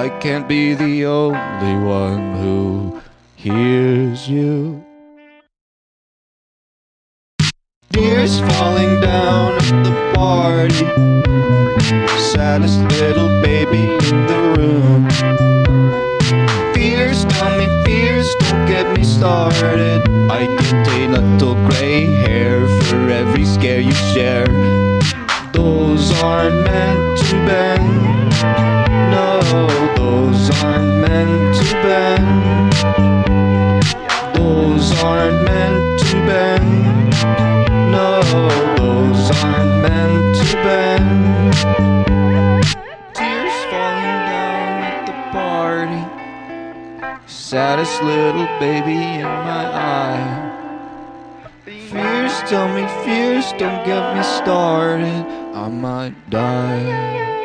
I can't be the only one who hears you. Tears falling down at the party, saddest little baby in the room. Fears, tell me fears, don't get me started. I get a little gray hair for every scare you share. Those aren't meant to bend. No, those aren't meant to bend. Those aren't meant to bend. No, those aren't meant to bend. Tears falling down at the party, saddest little baby in my eye. Fears, tell me fears, don't get me started, I might die.